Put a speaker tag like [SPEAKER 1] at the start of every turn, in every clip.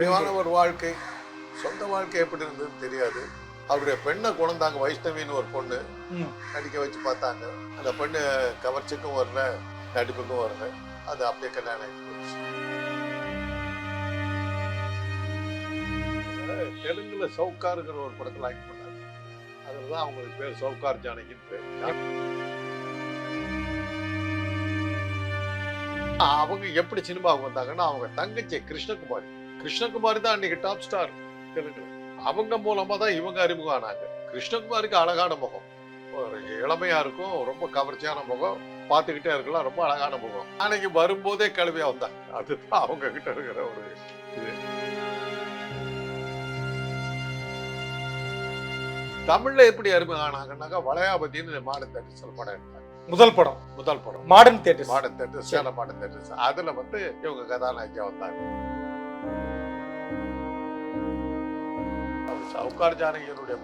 [SPEAKER 1] நிறைவான ஒரு வாழ்க்கை, சொந்த வாழ்க்கை எப்படி இருந்ததுன்னு தெரியாது. அவருடைய பெண்ணை குழந்தாங்க, வைஷ்ணவின்னு ஒரு பொண்ணு நடிக்க வச்சு பார்த்தாங்க. அந்த பெண்ணு கவர்ச்சிக்கும் வரல, நடிப்புக்கும் வரல. அது அப்படியே கல்யாணம் ஆகி போச்சு. தெலுங்குல சவுக்காருங்கிற ஒரு படத்தில் ஆக்ட் பண்ணாங்க. அதில் தான் அவங்களுக்கு பேர் சவுக்கார் ஜானகின்னு பேர். அவங்க எப்படி சினிமாவுக்கு வந்தாங்கன்னா, அவங்க தங்கச்சி கிருஷ்ணகுமாரி தான் அன்னைக்கு டாப் ஸ்டார் தெலுங்குல. அவங்க மூலமா தான் இவங்க அறிமுகம் ஆனாங்க. கிருஷ்ணகுமாரிக்கு அழகான முகம், ஒரு இளமையா இருக்கும், ரொம்ப கவர்ச்சியான முகம், பார்த்துக்கிட்டே இருக்கலாம், ரொம்ப அழகான முகம். அன்னைக்கு வரும்போதே கிளம்பியா வந்தாங்க. அதுதான் அவங்க கிட்ட இருக்கிற ஒரு இது. தமிழ்ல எப்படி அறிமுகம் ஆனாங்கன்னாக்கா, வளையாபதினு மாடர்ன் தியேட்டர்ஸ்ல படம் எடுத்தாங்க. முதல் படம் modern theatre, Salem modern theatres. அதுல வந்து இவங்க கதாநாயகியா வந்தாங்க. சவுக்கார் ஜானகியனுடைய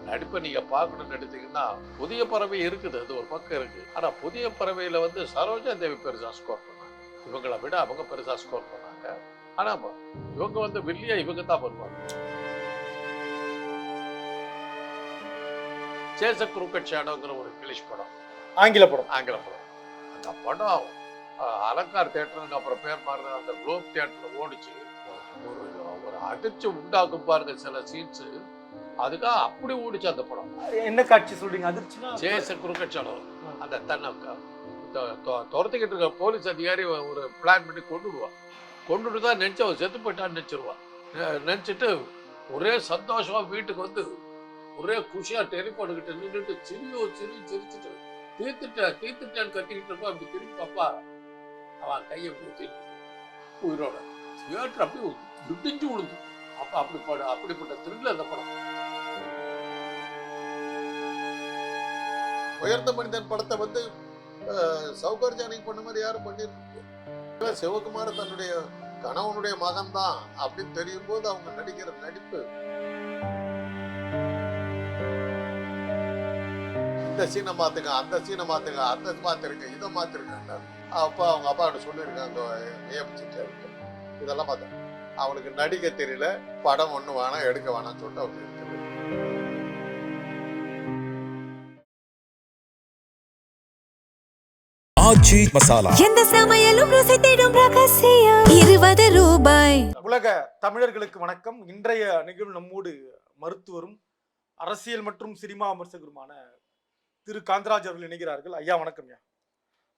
[SPEAKER 1] நடிப்பை நீங்க பார்க்கணும்னு எடுத்தீங்கன்னா, புதிய பறவை இருக்குது, அது ஒரு பக்கம் இருக்கு. ஆனா புதிய பறவையில வந்து சரோஜா தேவி பெருசா ஸ்கோர் பண்ணாங்க. இவங்களை விட அவங்க பெருசா ஸ்கோர் பண்ணாங்க. ஆனா இவங்க வந்து வில்லியா இவங்க தான் வருவாங்க. சேஸ் எ க்ரூக்கட் ஷேடோங்கிற ஒரு இங்கிலீஷ் படம், ஆங்கில படம். அந்த படம் அலங்கார் தியேட்டருக்கு அப்புறம் பேர் மாறுது, அந்த குளோப் தியேட்டர்ல ஓடிச்சு. ஒரு அதிர்ச்சி உண்டாக்கும் பாருங்க சில சீன்ஸ். அதுக்காக அப்படி ஓடிச்சு அந்த படம்.
[SPEAKER 2] என்ன காட்சி சொல்றீங்க? அதிர்ச்சினா
[SPEAKER 1] சேஸ் எ க்ரூக்கட் ஷேடோ. அந்த தன்னை துரத்திக்கிட்டு இருக்க போலீஸ் அதிகாரி ஒரு பிளான் பண்ணி கொண்டுட்டு தான் நினைச்சு அவன் செத்து போயிட்டான்னு நினைச்சிருவான். நினைச்சிட்டு ஒரே சந்தோஷமா வீட்டுக்கு வந்து ஒரே குஷியா டெலிஃபோன் கிட்ட நின்றுட்டு சிரிச்சுட்டு தீர்த்துட்டேன்னு கத்திக்கிட்டு இருப்பா. அப்படி திரும்பி பாப்பா, அவன் கையை ஊத்திட்டு உயிரோட தியேட்டர் அப்படி விடிஞ்சு விழுந்து. அப்ப அப்படிப்பட்ட த்ரில் அந்த படம். உயர்ந்த மனிதன் படத்தை வந்து சவுகார் ஜானகி பண்ண மாதிரி யாரும் பண்ணிருக்கு. சிவகுமார் தன்னுடைய கணவனுடைய மகன் தான் அப்படின்னு தெரியும் போது அவங்க நடிக்கிற நடிப்பு, இந்த சீனை மாத்துங்க, அந்த சீனை மாத்துங்க, அந்த மாத்திருங்க, இதை மாத்திருக்காங்க. அப்பா அவங்க அப்பா கிட்ட சொல்லியிருக்காங்க, ஏபிச்சிட்டு இதெல்லாம் பார்த்தேன். அவனுக்கு நடிக்க தெரியல, படம் ஒண்ணு வேணாம், எடுக்க வேணாம்னு சொல்லிட்டு அவங்க
[SPEAKER 3] ஆச்சி மசாலா,
[SPEAKER 4] எந்த சமையலும் ருசி தேடும் ரகசியம். 20 ரூபாய்.
[SPEAKER 2] உலக தமிழர்களுக்கு வணக்கம். இன்றைய நிகழ்வு நம்மோடு மருத்துவரும் அரசியல் மற்றும் சினிமா விமர்சகருமான திரு காந்தராஜ் அவர்கள் இணைகிறார்கள். ஐயா வணக்கம். ஐயா,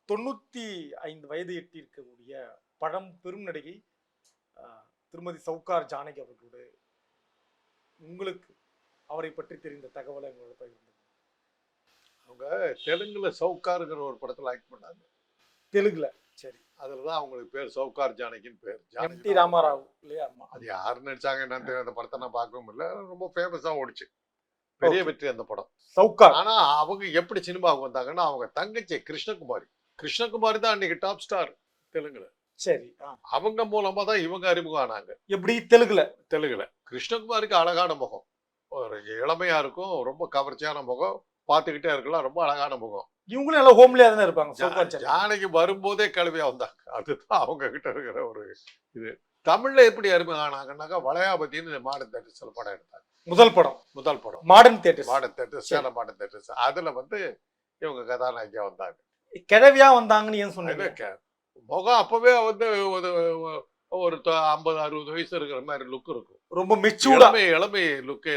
[SPEAKER 2] 95 வயது எட்டி இருக்கக்கூடிய பெரும் நடிகை திருமதி சவுக்கார் ஜானகி அவர்களோடு உங்களுக்கு அவரை பற்றி தெரிந்த தகவலை உங்களோட பகிர்ந்து.
[SPEAKER 1] அவங்க தெலுங்குல சவுக்காருங்கிற ஒரு படத்துல ஆக்ட் பண்ணாங்க.
[SPEAKER 2] தெலுங்குல? சரி.
[SPEAKER 1] அதுலதான் அவங்களுக்கு பேர் சவுக்கார் ஜானகின்னு பேர்.
[SPEAKER 2] எம்.டி. ராமாராவ் இல்லையா?
[SPEAKER 1] அது யாரு நடிச்சாங்க என்னன்னு தெரியும். அந்த படத்தை நான் பார்க்கவும் இல்லை. ரொம்ப ஃபேமஸா ஓடிச்சு, பெரிய வெற்றி அந்த படம்
[SPEAKER 2] சவுக்கார்.
[SPEAKER 1] ஆனா அவங்க எப்படி சினிமாவுக்கு வந்தாங்கன்னா, அவங்க தங்கச்சி கிருஷ்ணகுமாரி தான் அன்னைக்கு டாப் ஸ்டார் தெலுங்குல.
[SPEAKER 2] சரி.
[SPEAKER 1] அவங்க மூலமா தான் இவங்க அறிமுகம் ஆனாங்க.
[SPEAKER 2] எப்படி? தெலுங்குல
[SPEAKER 1] கிருஷ்ணகுமாரிக்கு அழகான முகம், ஒரு இளமையா இருக்கும், ரொம்ப கவர்ச்சியான முகம், பார்த்துக்கிட்டே இருக்கலாம், ரொம்ப அழகான முகம்.
[SPEAKER 2] இவங்களும் எல்லாம் ஹோம்லியா தானே இருப்பாங்க.
[SPEAKER 1] ஜானகி வரும்போதே கிளம்பியா வந்தாங்க. அதுதான் அவங்க கிட்ட இருக்கிற ஒரு இது. தமிழ்ல எப்படி அறிமுகம் ஆனாங்கன்னாக்கா, வளையாபதினு மாடர்ன் தியேட்டர்ஸ்ல படம் எடுத்தாங்க. முதல் படம்
[SPEAKER 2] modern theatre,
[SPEAKER 1] Salem modern theatres. அதுல வந்து இவங்க கதாநாயகியா வந்தாங்க.
[SPEAKER 2] கிழவியா வந்தாங்கன்னு ஏன் சொன்னீங்க?
[SPEAKER 1] முகம் அப்பவே வந்து ஒரு 50-60 வயசு இருக்கிற மாதிரி லுக் இருக்கும்.
[SPEAKER 2] ரொம்ப மெச்சூர்டா,
[SPEAKER 1] இளமை லுக்கே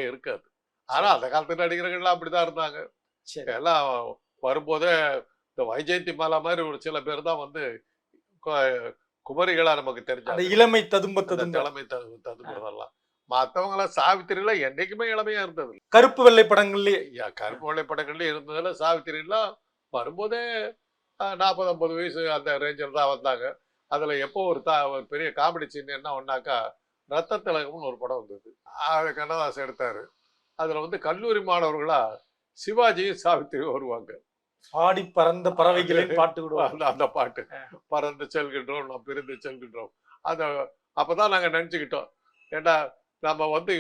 [SPEAKER 1] இருக்காது. ஆனா அந்த காலத்து நடிகர்கள்லாம் அப்படிதான் இருந்தாங்க. எல்லாம் வரும்போதே இந்த வைஜெயந்தி மாலா மாதிரி ஒரு சில பேர் தான் வந்து குமரிகளா நமக்கு தெரிஞ்சாங்க.
[SPEAKER 2] இளமை ததும்புறதெல்லாம்.
[SPEAKER 1] மற்றவங்க எல்லாம் சாவித்திரியில என்னைக்குமே இளமையா இருந்தது.
[SPEAKER 2] கருப்பு வெள்ளை படங்கள்லயே
[SPEAKER 1] இருந்ததுல சாவித்திரிலாம் வரும்போதே 40-50 வயசு அந்த ரேஞ்சில் தான் வந்தாங்க. அதுல எப்போ ஒரு பெரிய காமெடி சீன் என்ன ஒன்னாக்கா, ரத்த திலகம்னு ஒரு படம் வந்தது. கண்ணதாசன் எடுத்தாரு. அதுல வந்து கல்லூரி மாணவர்களா சிவாஜியும் சாவித்திரியும் வருவாங்க.
[SPEAKER 2] ஆடி பறந்த பறவைகளின் பாட்டு விடுவாங்க.
[SPEAKER 1] அந்த பாட்டு, பறந்து செல்கின்றோம் நாம் பிரிந்து செல்கின்றோம். அப்பதான் நாங்க நினைச்சுக்கிட்டோம், ஏண்டா நம்ம வந்து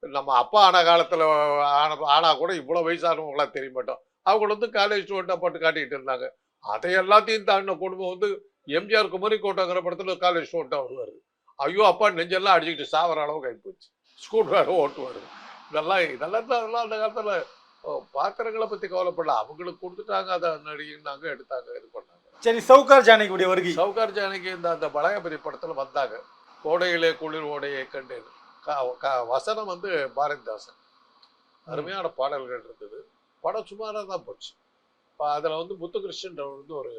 [SPEAKER 1] நம்ம அப்பா ஆன காலத்துல ஆனா கூட இவ்வளவு வயசானவங்களா தெரிய மாட்டோம். அவங்க வந்து காலேஜ் ஸ்டூடெண்டா போட்டு காட்டிக்கிட்டு இருந்தாங்க. அதை எல்லாத்தையும் தாண்டின குடும்பம் வந்து எம்ஜிஆர் குமரி கோட்டைங்கிற படத்துல காலேஜ் ஸ்டூடெண்டா வருவாரு. ஐயோ அப்பா நெஞ்செல்லாம் அடிச்சுக்கிட்டு சாவர அளவுக்கு ஆகிப்போச்சு. ஸ்கூல் வேறு ஓட்டுவார். இதெல்லாம் தான் அதெல்லாம் அந்த காலத்தில் பாத்திரங்களை பற்றி கவலைப்படல. அவங்களுக்கு கொடுத்துட்டாங்க, அதை நடிகனாங்க, எடுத்தாங்க, இது பண்ணாங்க.
[SPEAKER 2] சரி, சவுகார் ஜானகியுடைய வருகை.
[SPEAKER 1] சவுகார் ஜானகி அந்த பலயபதி படத்தில் வந்தாங்க. கோடையிலே குளிர் ஓடையை கண்டேன். வசனம் வந்து பாரதிதாசன். அருமையான பாடல்கள் இருந்தது. படம் சுமாராக தான் போச்சு. அதில் வந்து முத்துகிருஷ்ணன் வந்து ஒரு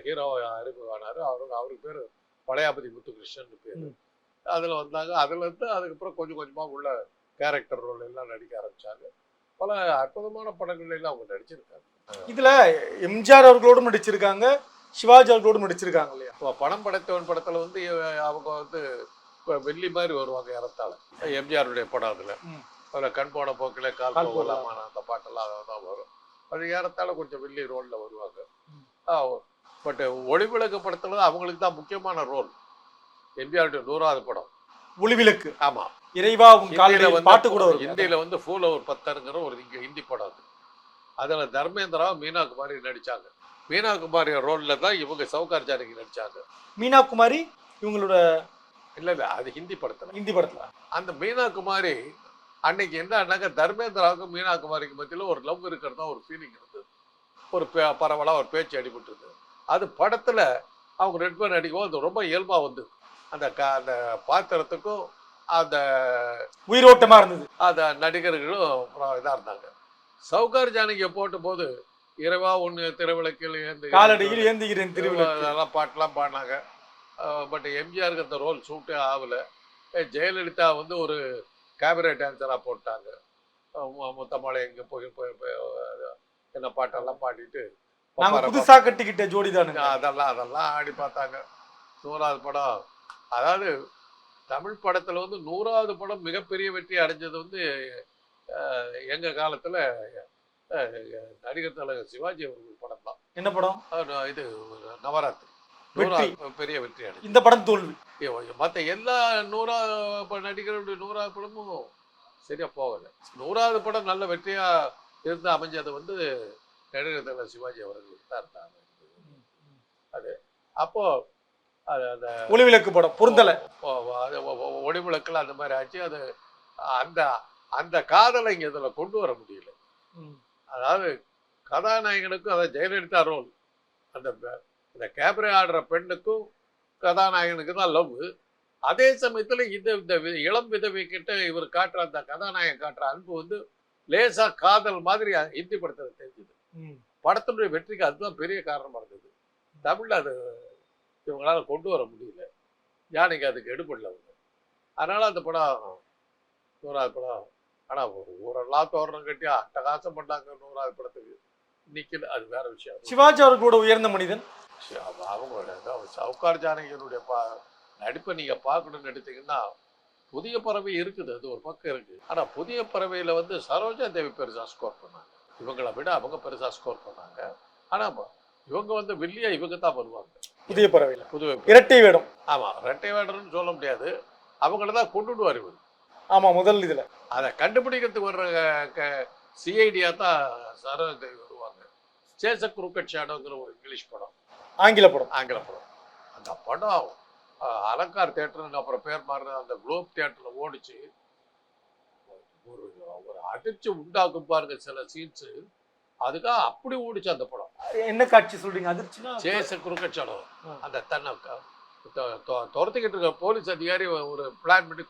[SPEAKER 1] ஹீரோ அறிமுகமானார். அவருக்கு பேர் பழையாபதி முத்துகிருஷ்ணன் பேர். அதில் வந்தாங்க. அதுலேருந்து அதுக்கப்புறம் கொஞ்சம் கொஞ்சமாக உள்ள கேரக்டர் ரோல் எல்லாம் நடிக்க ஆரம்பித்தாங்க. பல அற்புதமான படங்கள் எல்லாம் அவங்க நடிச்சிருக்காங்க.
[SPEAKER 2] இதுல எம்ஜிஆர் அவர்களோடும் நடிச்சிருக்காங்க, சிவாஜி அவர்களோடும் நடிச்சிருக்காங்க இல்லையா?
[SPEAKER 1] இப்போ படம் படைத்தவன் படத்தில் வந்து அவங்க வந்து வெள்ளி மாதிரி வருவாங்க ஏறத்தாழ. எம்ஜிஆருடைய படம் அதில் கண் போன போக்கில் கால் போகலாமான அந்த பாட்டெல்லாம் அதில் தான் வரும். அது ஏறத்தாழ கொஞ்சம் வெள்ளி ரோலில் வருவாங்க. பட் ஒளிவிளக்கு படத்தில் அவங்களுக்கு தான் முக்கியமான ரோல். எம்ஜிஆருடைய 100வது படம் ஒளிவிளக்கு. ஆமாம்,
[SPEAKER 2] இறைவா பாட்டு கூட
[SPEAKER 1] ஹிந்தியில் வந்து ஃபூல் ஒரு 10ங்கிற ஒரு ஹிந்தி படம் அது. அதில் தர்மேந்திரா மீனா குமாரி நடித்தாங்க. மீனா குமாரி ரோலில் தான் இவங்க சவுகார் ஜானகி நடித்தாங்க.
[SPEAKER 2] மீனா குமாரி இவங்களோட
[SPEAKER 1] இல்லை அது ஹிந்தி படத்தில். அந்த மீனா குமாரி அன்னைக்கு என்னன்னாக்க தர்மேந்திராவுக்கும் மீனா குமாரிக்கு மத்தியில் ஒரு லவ் இருக்கிறது தான் ஒரு ஃபீலிங் இருந்தது. ஒரு பரவலாக ஒரு பேச்சு அடிபட்டு இருந்தது. அது படத்தில் அவங்க 2 பேர் நடிக்கவும் அது ரொம்ப இயல்பாக வந்து அந்த அந்த பாத்திரத்துக்கும் அந்த
[SPEAKER 2] உயிரோட்டமாக இருந்தது.
[SPEAKER 1] அந்த நடிகர்களும் இதாக இருந்தாங்க. சவுகார் ஜானகியை போட்ட போது இரவா ஒன்று திருவிளக்கில்
[SPEAKER 2] காலடியில் ஏந்துகிறேன்
[SPEAKER 1] அதெல்லாம் பாட்டெலாம் பாடினாங்க. பட் எம்ஜிஆருக்கு அந்த ரோல் சூட்டே ஆகலை. ஜெயலலிதா வந்து ஒரு கேபரே டான்ஸராக போட்டாங்க. முத்தமாலை எங்கே போய் என்ன பாட்டெல்லாம் பாடிட்டு
[SPEAKER 2] புதுசாக கட்டிக்கிட்ட ஜோடி தானுங்க.
[SPEAKER 1] அதெல்லாம் ஆடி பார்த்தாங்க. 100வது படம், அதாவது தமிழ் படத்தில் வந்து 100வது படம் மிகப்பெரிய வெற்றி அடைஞ்சது வந்து எங்கள் காலத்தில் நடிகர் தலைவர் சிவாஜி அவர்கள் படம் தான்.
[SPEAKER 2] என்ன படம்?
[SPEAKER 1] இது நவராத்திரி. பெரிய வெற்றி அடைஞ்சது.
[SPEAKER 2] இந்த படம் தோல்வி.
[SPEAKER 1] மற்ற எல்லா 100 நடிகர்களுடைய 100வது படமும் சரியா போகலை. 100வது படம் நல்ல வெற்றியாக இருந்து அமைஞ்சது வந்து நடிகர் தலைவர் சிவாஜி அவர்களுக்கு தான் இருந்தாங்க. அது அப்போ அந்த
[SPEAKER 2] ஒளிவிளக்கு படம் பொருந்தலை.
[SPEAKER 1] ஒளிவிளக்கில் அந்த மாதிரி ஆச்சு. அது அந்த அந்த காதலை இங்கே இதில் கொண்டு வர முடியல. அதாவது கதாநாயகனுக்கும் அதாவது ஜெயலலிதா ரோல், அந்த கேபரே ஆடுற பெண்ணுக்கும் கதாநாயகனுக்கு தான் லவ். அதே சமயத்தில் இந்த இளம் விதவை கிட்ட இவர் காட்டுற அந்த கதாநாயகன் காட்டுற அன்பு வந்து லேசா காதல் மாதிரி ஹிந்தி படத்தில் தெரிஞ்சுது. படத்தினுடைய வெற்றிக்கு அதுதான் பெரிய காரணமாக இருந்தது. தமிழில் அது இவங்களால கொண்டு வர முடியல. ஜானகி அதுக்கு எடுபடல அவங்க. அதனால அந்த படம் 100வது படம். ஆனால் ஊரெல்லாம் தோரணம் கட்டி அட்டகாசம் பண்ணாங்க 100வது படத்துக்கு. நிக்கல, அது வேற விஷயம்.
[SPEAKER 2] சிவாஜி அவர்களோட உயர்ந்த மனிதன்
[SPEAKER 1] அவங்களோட சவுகார் ஜானகியினுடைய நடிப்பை நீங்க பார்க்கணும்னு எடுத்தீங்கன்னா புதிய பறவை இருக்குது, அது ஒரு பக்கம் இருக்கு. ஆனா புதிய பறவையில வந்து சரோஜா தேவி பெருசா ஸ்கோர் பண்ணாங்க. இவங்களை விட அவங்க பெருசா ஸ்கோர் பண்ணாங்க. ஆனா இவங்க வந்து வெள்ளியா இவங்க தான் வருவாங்க
[SPEAKER 2] புதிய பறவையில. இரட்டை வேடம்.
[SPEAKER 1] ஆமா, இரட்டை வேடம்னு சொல்ல முடியாது, அவங்கள தான் கொண்டுடுவார் இவர்.
[SPEAKER 2] ஆமா, முதல் இதுல
[SPEAKER 1] அதை கண்டுபிடிக்கிறதுக்கு வர்ற சிஐடியா தான் சரோஜா தேவி வருவாங்க. சேச குருக்கட் ஷாடோங்கிற ஒரு இங்கிலீஷ் படம், ஆங்கில படம். அந்த படம் அலங்கார் தியேட்டர் அப்புறம் பேர் மாறுற அந்த குளோப் தியேட்டர்ல ஓடிச்சு. ஒரு அதிர்ச்சி உண்டாக்கும் பாருங்க சில சீன்ஸ். அதுக்காக அப்படி ஓடிச்சு அந்த படம்.
[SPEAKER 2] என்ன காட்சி சொல்றீங்க? அதிர்ச்சினா
[SPEAKER 1] சேச குருக்கட் ஷாடோ அந்த தன்னை துரத்திக்கிட்டு இருக்க போலீஸ் அதிகாரி ஒரு பிளான் பண்ணி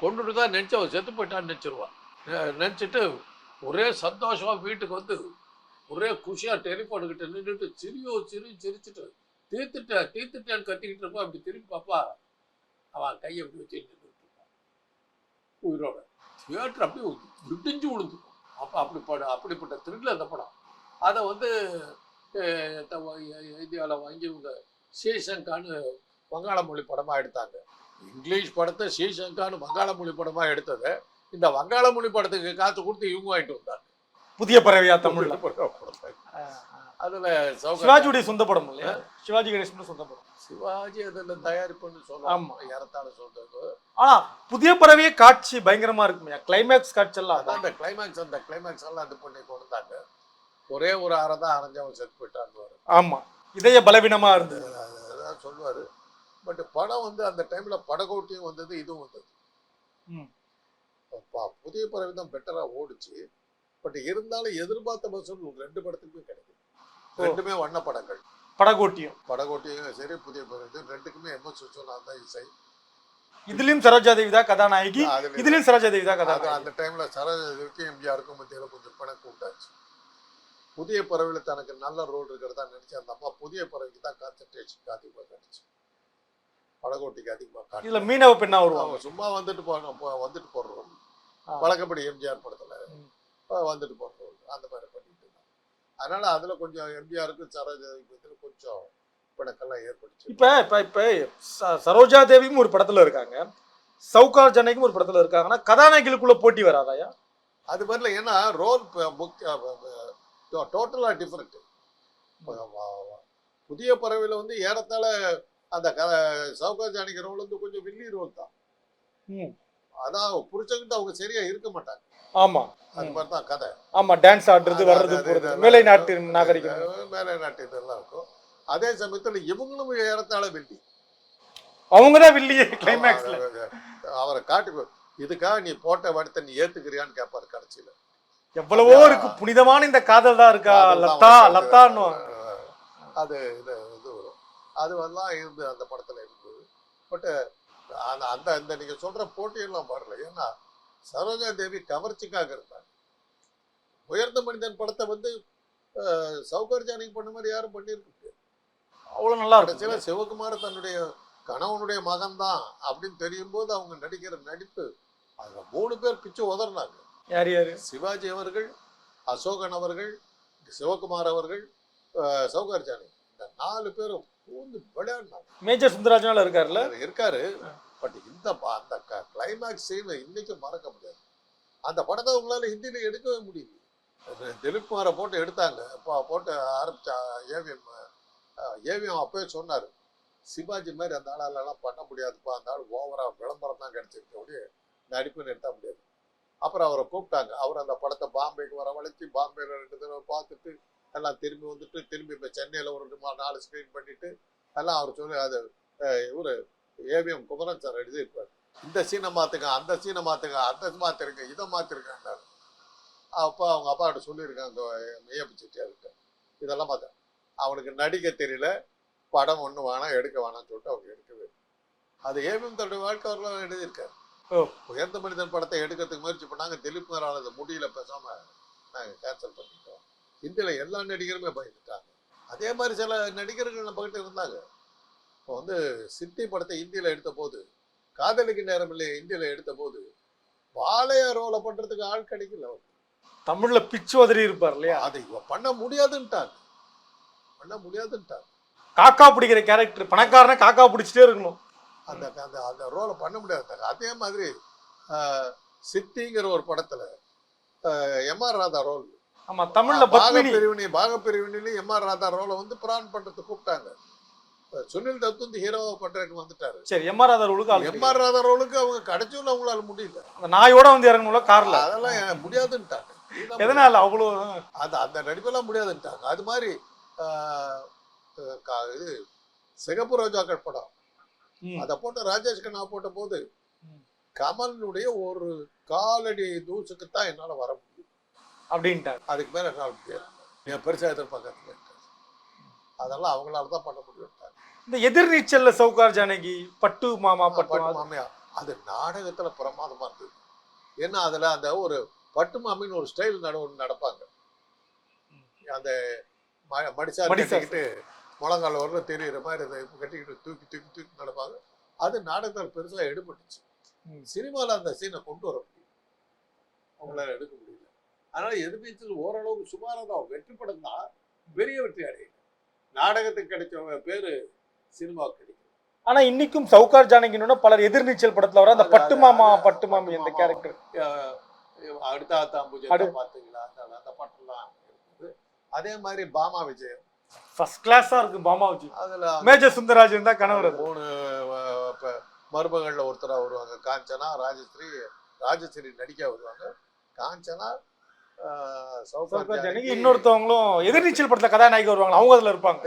[SPEAKER 1] கொண்டுட்டு தான் நினச்சி அவன் செத்து போயிட்டான்னு நினச்சிருவான். நினச்சிட்டு ஒரே சந்தோஷமா வீட்டுக்கு வந்து ஒரே குஷியா டெலிஃபோனுக்கிட்ட நின்றுட்டு சிரிச்சுட்டு தீர்த்துட்டேன்னு கத்திக்கிட்டு இருப்பா. அப்படி திரும்பி பாப்பா, அவன் கையை அப்படி வச்சு நின்றுட்டு இருப்பான் உயிரோட. தியேட்டர் அப்படியே விடிஞ்சு விழுந்துக்கும். அப்போ அப்படிப்பட்ட த்ரில் அந்த படம். அதை வந்து இந்தியாவில் வாங்கி இவங்க ஸ்ரீசங்கான்னு வங்காள மொழி படமாக எடுத்தாங்க. இங்கிலீஷ் படத்தை ஸ்ரீசங்கான்னு வங்காள மொழி படமாக எடுத்ததை இந்த வங்காள மொழி படத்துக்கு காசு கொடுத்து இவங்க வாங்கிட்டு வந்தாங்க.
[SPEAKER 2] புதிய பறவையா தமிழ்ல.
[SPEAKER 1] அதுல
[SPEAKER 2] சிவாஜியுடைய சொந்த படம் இல்லையா? சிவாஜி கணேசன் சொந்த படம்.
[SPEAKER 1] சிவாஜி அதுல தயாரிப்புன்னு சொல்லலாம், ஏறத்தாழ சொல்றது.
[SPEAKER 2] ஆனா புதிய பறவையே காட்சி பயங்கரமா இருக்குமையா. கிளைமேக்ஸ் காட்சி எல்லாம்
[SPEAKER 1] அந்த கிளைமேக்ஸ் எல்லாம் இது பண்ணி கொண்டாங்க. ஒரே ஒரு அரை தான் அரைஞ்சவன் செத்து போயிட்டான்னு.
[SPEAKER 2] ஆமா, இதய பலவீனமா இருந்தது
[SPEAKER 1] அதான் சொல்லுவாரு. பட் படம் வந்து அந்த டைம்ல படகோட்டியும் வந்தது, இதுவும் வந்தது.
[SPEAKER 2] ம்.
[SPEAKER 1] புதிய பறவை தான் பெட்டரா ஓடுச்சு. பட் இருந்தாலும் எதிர்பார்த்த வசூல் 2 படத்துக்குமே கிடைக்கும். 2மே வண்ண படங்கள். படகோட்டியும் சரி, புதிய பறவை 2க்குமே எம்எஸ் விஸ்வநாதன் தான் இசை.
[SPEAKER 2] இதுலயும் சரோஜா தேவி தான் கதாநாயகி, இதுலயும் சரோஜா தேவி தான் கதாநாயகி.
[SPEAKER 1] அந்த டைம்ல சரோஜா தேவிக்கும் எம்ஜிஆருக்கும் மத்தியில கொஞ்சம் பணம் கூட்டாச்சு. புதிய பறவையில தனக்கு நல்ல ரோல் இருக்கிறதா நினைச்சு அந்த அம்மா புதிய பறவைக்கு தான் கான்சென்ட்ரேஷன் அதிகமாக காட்டுச்சு, படகோட்டிக்கு அதிகமாக காட்டு.
[SPEAKER 2] இதுல மீனவ பெண்ணா வருவாங்க.
[SPEAKER 1] சும்மா வந்துட்டு போற ரோல். வழக்கப்படி எம்ஜிஆர் படத்துல வந்துட்டு போற ரோல் அந்த மாதிரி பண்ணிட்டு இருந்தாங்க. அதனால அதுல கொஞ்சம் எம்ஜிஆருக்கு சரோஜா தேவிக்கு கொஞ்சம் பிணக்கெல்லாம் ஏற்பட்டுச்சு.
[SPEAKER 2] இப்ப சரோஜா தேவியும் ஒரு படத்துல இருக்காங்க, சவுகார் ஜானகியும் ஒரு படத்துல இருக்காங்கன்னா கதாநாயகிகளுக்குள்ள போட்டி வராதாயா?
[SPEAKER 1] அது மாதிரில ஏன்னா ரோல் டோட்டலா டிஃபரெண்ட். புதிய பறவையில வந்து ஏறத்தாழ அந்த சவுகார் ஜானகி ரோல் வந்து கொஞ்சம் வில்லி ரோல் தான். அதான் புரிச்சவங்கிட்ட அவங்க சரியா இருக்க மாட்டாங்க.
[SPEAKER 2] ஆமா,
[SPEAKER 1] அது மாதிரி தான் கதை.
[SPEAKER 2] ஆமா, டான்ஸ் ஆடுறது வர்றது போறது, மேலை நாட்டு நாகரிகம்,
[SPEAKER 1] மேலை நாட்டு இதெல்லாம் இருக்கும். அதே சமயத்துல இவங்களும் ஏறத்தாழ வில்லி.
[SPEAKER 2] அவங்கதான் வில்லியே கிளைமேக்ஸ்ல.
[SPEAKER 1] அவரை காட்டி இதுக்காக நீ போட்ட வடத்தை நீ ஏத்துக்கிறியான்னு கேட்பாரு கடைசியில.
[SPEAKER 2] எவ்வளவோ இருக்கு, புனிதமான இந்த காதல் தான் இருக்கா, லத்தான்னு
[SPEAKER 1] அது இது வரும். அது எல்லாம் இருந்து அந்த படத்துல இருந்தது. பட் அந்த நீங்க சொல்ற போட்டியெல்லாம் வரல. ஏன்னா சரோஜா தேவி கவர்ச்சிக்காக இருந்தாங்க. உயர்ந்த மனிதன் படத்தை வந்து சவுகார் ஜானகி பண்ண மாதிரி யாரும் பண்ணியிருக்கு
[SPEAKER 2] அவ்வளவு நல்லா
[SPEAKER 1] இருக்கு. சிவகுமார் தன்னுடைய கணவனுடைய மகன் தான் அப்படின்னு தெரியும் போது அவங்க நடிக்கிற நடிப்பு, அதுல 3 பேர் பிச்சு உதறினாங்க.
[SPEAKER 2] யார் யாரு?
[SPEAKER 1] சிவாஜி அவர்கள், அசோகன் அவர்கள், சிவகுமார் அவர்கள், சவுகார் ஜானகி, இந்த 4 பேரும் பூந்து விளையாடினாங்க.
[SPEAKER 2] மேஜர் சுந்தராஜனால இருக்காரு.
[SPEAKER 1] பட் அந்த கிளைமேக்ஸ் சீன் இன்னைக்கு மறக்க முடியாது. அந்த படத்தை உங்களால ஹிந்தியில எடுக்கவே முடியல. திலீப் குமாரை போட்டு எடுத்தாங்க, போட்டு ஆரம்பிச்சா ஏவிஎம் அப்பவே சொன்னாரு, சிவாஜி மாதிரி அந்த ஆளாலெல்லாம் பண்ண முடியாதுப்பா, அந்த ஆள் ஓவரா விளம்பரம் தான் கிடைச்சிருக்க, நடிப்புன்னு எடுத்தா முடியாது. அப்புறம் அவரை கூப்பிட்டாங்க. அவர் அந்த படத்தை பாம்பேக்கு வரவழைச்சி பாம்பேல 2 தடவை பார்த்துட்டு எல்லாம் திரும்பி வந்துட்டு திரும்பி இப்போ சென்னையில் ஒரு 4 ஸ்க்ரீன் பண்ணிட்டு எல்லாம் அவர் சொல்லி அது இவர் ஏவிஎம் குமரன் சார் எழுதியிருப்பார், இந்த சீனை மாற்றுங்க, அந்த சீனை மாற்றுங்க, அந்த மாற்றிருங்க, இதை மாற்றிருக்காண்டாரு. அப்போ அவங்க அப்பாட்ட சொல்லியிருக்காங்க மெய்யப்ப செட்டியார்கிட்ட, இதெல்லாம் மாற்ற அவனுக்கு நடிக்க தெரியல, படம் ஒன்று வேணாம் எடுக்க வேணாம்னு சொல்லிட்டு அவங்க எடுக்கவே. அது ஏவிஎம் தன்னுடைய வாழ்க்கை வரலாம் எழுதியிருக்காரு. உயர்ந்த மனிதன் படத்தை எடுக்கிறதுக்கு முயற்சி பண்ணாங்க. திலீப் குமாரால் அது முடியல, பேசாம நாங்கள் கேன்சல் பண்ணிட்டோம். இந்தியில எல்லா நடிகருமே பயந்துட்டாங்க. அதே மாதிரி சில நடிகர்கள் நம்ம கிட்ட இருந்தாங்க. இப்போ வந்து சித்தி படத்தை இந்தியில எடுத்த போது, காதலிக்கு நேரம் இல்லை இந்தியில எடுத்த போது பாலையா ரோலை பண்றதுக்கு ஆள் கிடைக்கல.
[SPEAKER 2] தமிழ்ல பிச்சு உதறி இருப்பார் இல்லையா,
[SPEAKER 1] அதை பண்ண முடியாதுன்ட்டாங்க.
[SPEAKER 2] காக்கா பிடிக்கிற கேரக்டர், பணக்காரனை காக்கா பிடிச்சிட்டே இருக்கணும்,
[SPEAKER 1] அந்த அந்த ரோலை பண்ண முடியாது. அதே மாதிரி சித்திங்கிற ஒரு படத்துல எம்ஆர் ராதா ரோல்.
[SPEAKER 2] ஆமா, தமிழ்ல
[SPEAKER 1] பாகப்பிரிவினையில எம்ஆர் ராதா ரோலை வந்து பிரான் பண்றதுக்கு கூப்பிட்டாங்க. சுனில் தத் வந்து ஹீரோவா பண்றதுக்கு வந்துட்டாரு.
[SPEAKER 2] சரி, எம்ஆர் ராதா ரோலுக்கு
[SPEAKER 1] அவங்க கிடைச்சும் அவங்களால முடியல.
[SPEAKER 2] அந்த நாயோட வந்து இறங்கணும்ல கார்ல,
[SPEAKER 1] அதெல்லாம் முடியாதுன்ட்டாங்க.
[SPEAKER 2] எதனால அவ்வளவு
[SPEAKER 1] அந்த நடிப்பெல்லாம் முடியாதுன்ட்டாங்க. அது மாதிரி இது சிகப்பு ரோஜாக்கள் படம், அதை போட்ட ராஜேஷ் கண்ணா போட்ட போது கமலுடைய ஒரு காலடி தூசுக்குத்தான் என்னால வர முடியும்
[SPEAKER 2] அப்படின்ட்டாங்க.
[SPEAKER 1] அதுக்கு மேல என்னால முடியாது, என் பெருசா எதிர்பார்க்கறது. அதெல்லாம் அவங்களால தான் பண்ண முடியும்.
[SPEAKER 2] இந்த எதிர்நீச்சல்ல சவுகார் ஜானகி பட்டு மாமியா
[SPEAKER 1] அது நாடகத்துல பிரமாதமா இருந்தது. ஏன்னா அதுல அந்த ஒரு பட்டு மாமின்னு ஒரு ஸ்டைல் நடப்பாங்க. அந்த மடிசா கட்டிக்கிட்டு முழங்கால வரல தெரியுற மாதிரி அதை கட்டிக்கிட்டு தூக்கி தூக்கி தூக்கி நடப்பாங்க. அது நாடகத்தில் பெருசா எடுபட்டுச்சு. சினிமாவில் அந்த சீனை கொண்டு வர முடியும், அவங்களால எடுக்க முடியல. அதனால எதிர்நீச்சல் ஓரளவுக்கு சுமாராக தான் வெற்றி படம் தான், பெரிய வெற்றி அடையும். நாடகத்துக்கு கிடைச்ச பேரு சினிமாவுக்கு கிடைக்கும்.
[SPEAKER 2] ஆனா இன்னைக்கும் சவுகார் ஜானகினோட பலர் எதிர்நீச்சல் படத்துல வர அந்த பட்டு மாமி அந்த கேரக்டர்,
[SPEAKER 1] அடுத்த ஆத்தாம்பூஜை பாத்தீங்களா, அந்த பாட்டெல்லாம் இருக்குது. அதே மாதிரி பாமா விஜயம்
[SPEAKER 2] ஃபர்ஸ்ட் கிளாஸா இருக்கு. பாமா விஜயம்
[SPEAKER 1] அதுல
[SPEAKER 2] மேஜர் சுந்தராஜன் தான் கணவர்.
[SPEAKER 1] 3 மருமகள்ல ஒருத்தரா வருவாங்க. காஞ்சனா, ராஜஸ்ரீ நடிக்க வருவாங்க. காஞ்சனா
[SPEAKER 2] சௌகார் ஜானகி இன்னொருத்தவங்களும் எதிர்நீச்சல் படத்துல கதாநாயகி வருவாங்க, அவங்க அதுல இருப்பாங்க.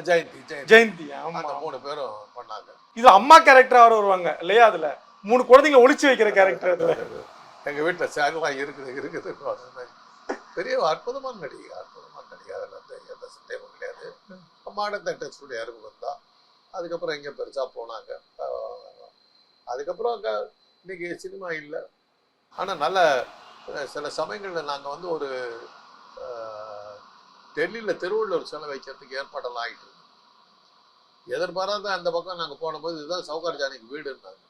[SPEAKER 2] ஜெயந்தி. ஆமா,
[SPEAKER 1] அந்த 3 பேரும் பண்ணாங்க.
[SPEAKER 2] இது அம்மா கேரக்டரா வருவாங்க இல்லையா? அதுல 3 குழந்தைங்களை ஒளிச்சு வைக்கிற கேரக்டர் அதுல.
[SPEAKER 1] எங்க வீட்டுல சேகலாம் இருக்குது பெரிய அற்புதமான நடிகை, அதில் வந்து எந்த சந்தேகமும் கிடையாது. மாடத்தை டச் யாருக்கு வந்தா, அதுக்கப்புறம் எங்கே பெருசா போனாங்க. அதுக்கப்புறம் இன்னைக்கு சினிமா இல்லை. ஆனா நல்ல சில சமயங்கள்ல நாங்க வந்து ஒரு டெல்லியில திருவள்ளுவர் சிலை வைக்கிறதுக்கு ஏற்பாடெல்லாம் ஆகிட்டு இருந்தோம். எதிர்பாராத அந்த பக்கம் நாங்க போனபோது இதுதான் சௌகார் ஜானகி வீடுன்னாங்க.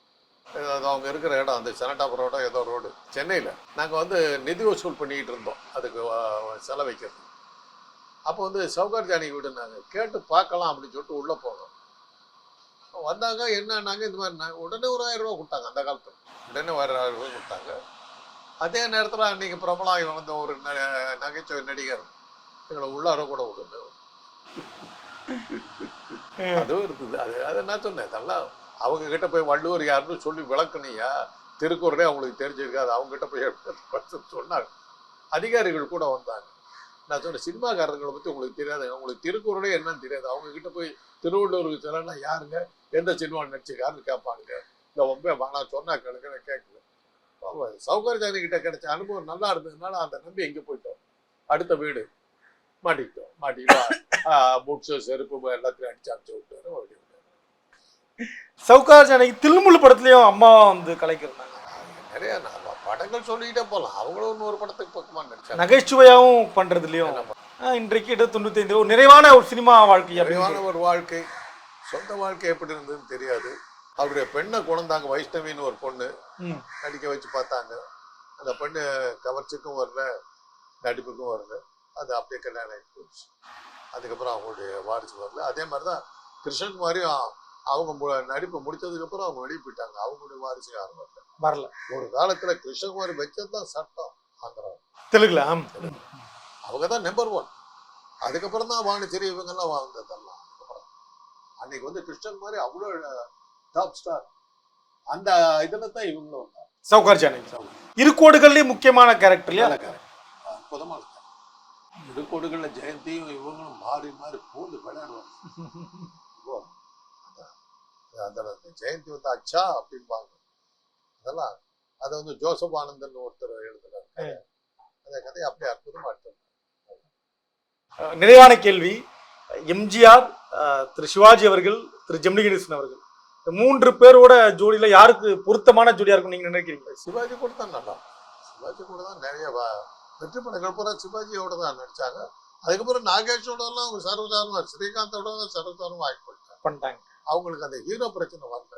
[SPEAKER 1] அது அவங்க இருக்கிற இடம் அந்த செனட்டாப் ரோடோ ஏதோ ரோடு சென்னையில். நாங்கள் வந்து நிதி வசூல் பண்ணிக்கிட்டு இருந்தோம் அதுக்கு சிலை வைக்கிறது. அப்போ வந்து சௌகார் ஜானகி வீடுன்னாங்க. கேட்டு பார்க்கலாம் அப்படின்னு சொல்லிட்டு உள்ளே போனோம். வந்தாங்க, என்னன்னாங்க இந்த மாதிரி உடனே ஒரு 1000 ரூபா கொடுத்தாங்க. அந்த காலத்தில் உடனே 1000 ரூபா கொடுத்தாங்க. அதே நேரத்தில் அன்றைக்கி பிரபலம் வந்த ஒரு நகைச்சுவை நடிகர் எங்களை உள்ளார கூட விடுது. அதுவும் இருக்குது. அது நான் சொன்னேன், அதெல்லாம் அவங்க கிட்ட போய் வள்ளுவர் யாருன்னு சொல்லி விளக்கணையா, திருக்குறளே அவங்களுக்கு தெரிஞ்சிருக்காது. அவங்க கிட்ட போய் சொன்னாங்க. அதிகாரிகள் கூட வந்தாங்க. நான் சொன்னேன், சினிமாக்காரர்களை பற்றி உங்களுக்கு தெரியாது, உங்களுக்கு திருக்குறளே என்னன்னு தெரியாது. அவங்க கிட்ட போய் திருவள்ளுவருக்கு சொல்லனா யாருங்க எந்த சினிமா நடிச்சிருக்காருன்னு கேட்பாங்க. இந்த ரொம்ப நான் சொன்னா கேளுங்க, நான் கேட்கல. சௌகார் ஜானகி கிட்ட கிடைச்ச அனுபவம் நல்லா இருந்ததுனால அந்த நம்பி எங்கே போயிட்டோம். அடுத்த வீடு மாட்டிக்கிட்டோம். புக்ஸு செருப்பு எல்லாத்தையும் அடிச்சு அனுப்பிச்சு விட்டாரு.
[SPEAKER 2] சௌகார் ஜானகி தில்முள்ளு படத்துலயும் அம்மா வந்து கலைக்கிறாங்க.
[SPEAKER 1] நிறைய படங்கள் சொல்லிக்கிட்டே போகலாம். அவங்களும் ஒரு படத்துக்கு பக்கமாக நடிச்சாங்க.
[SPEAKER 2] நகைச்சுவையாகவும் பண்றதுலயும் இன்றைக்கு 95 ஒரு நிறைவான ஒரு சினிமா வாழ்க்கை.
[SPEAKER 1] நிறைவான ஒரு வாழ்க்கை. சொந்த வாழ்க்கை எப்படி இருந்ததுன்னு தெரியாது. அவருடைய பெண்ணை குழந்தாங்க, வைஷ்ணவின்னு ஒரு பொண்ணு நடிக்க வச்சு பார்த்தாங்க. அந்த பெண்ணு கவர்ச்சிக்கும் வரல, நடிப்புக்கும் வரல. அது அப்படியே கல்யாணம் ஆகி போச்சு. அதுக்கப்புறம் அவங்களுடைய வாரிசு வரல. அதே மாதிரி தான் கிருஷ்ணகுமாரியும் அவங்க நடிப்பு முடிச்சதுக்கப்புறம் அவங்க வெளியே போயிட்டாங்க. அவங்களுடைய வாரிசு யாரும் வரல. ஒரு காலத்துல கிருஷ்ணகுமாரி வச்சதுதான் சட்டம் ஆந்திரா
[SPEAKER 2] தெலுங்குல.
[SPEAKER 1] அவங்க தான் நம்பர் 1. அதுக்கப்புறம் தான் வாணிச்சேரி இவங்கெல்லாம் வாழ்ந்ததெல்லாம். அதுக்கப்புறம் அன்னைக்கு வந்து கிருஷ்ணகுமாரி அவ்வளோ டாப் ஸ்டார். அந்த இதுல தான் இவங்களும் வந்தாங்க.
[SPEAKER 2] சௌகார் ஜானகி இருக்கோடுகள்லயே முக்கியமான கேரக்டர் இல்லையா?
[SPEAKER 1] அற்புதமான இருக்கோடுகள்ல ஜெயந்தியும் இவங்களும் மாறி மாறி பூந்து விளையாடுவாங்க. அந்த ஜெயந்தி வந்து அச்சா அப்படின்பாங்க. அதெல்லாம் அதை வந்து ஜோசப் ஆனந்தன் ஒருத்தர் எழுதுனாரு. அந்த கதையை அப்படியே அற்புதமா எடுத்தாங்க.
[SPEAKER 2] நிறைவான கேள்வி. எம்ஜிஆர், திரு சிவாஜி அவர்கள், திரு ஜெமினி கணேசன் அவர்கள், இந்த 3 பேரோட ஜோடியில யாருக்கு பொருத்தமான ஜோடியா இருக்கும் நீங்க நினைக்கிறீங்க?
[SPEAKER 1] சிவாஜி கூட தான் நல்லா. சிவாஜி கூட தான் நிறைய வெற்றி படங்கள் பூரா சிவாஜியோட தான் நடிச்சாங்க. அதுக்கப்புறம் நாகேஷோட எல்லாம் அவங்க சர்வசாரமா, ஸ்ரீகாந்தோட சர்வசாரமா ஆக்ட் பண்ணிட்டாங்க. அவங்களுக்கு அந்த ஹீரோ பிரச்சனை வரல.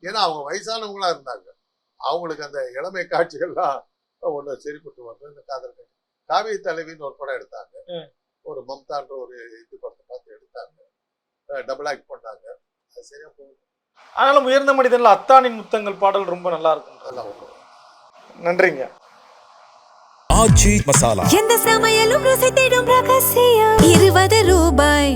[SPEAKER 1] ஏன்னா அவங்க வயசானவங்களா இருந்தாங்க. அவங்களுக்கு அந்த இளமை காட்சிகள்லாம் ஒன்று சரிப்பட்டு வரல. இந்த காதல் காட்சி காவிய தலைவின்னு ஒரு படம் எடுத்தாங்க. ஒரு மம்தான்ற ஒரு இது படத்தை பார்த்து எடுத்தாங்க. டபுள் ஆக்ட் பண்ணாங்க. அது சரியா போகுது.
[SPEAKER 2] ஆனாலும் உயர்ந்த மனிதன்ல அத்தானின் முத்தங்கள் பாடல் ரொம்ப நல்லா இருக்கும்.
[SPEAKER 1] நல்லா.
[SPEAKER 2] நன்றிங்க.
[SPEAKER 3] ஆச்சி மசாலா.
[SPEAKER 4] எந்த சமையலும் ருசி தேடும் ரகசியம் 20 ரூபாய்.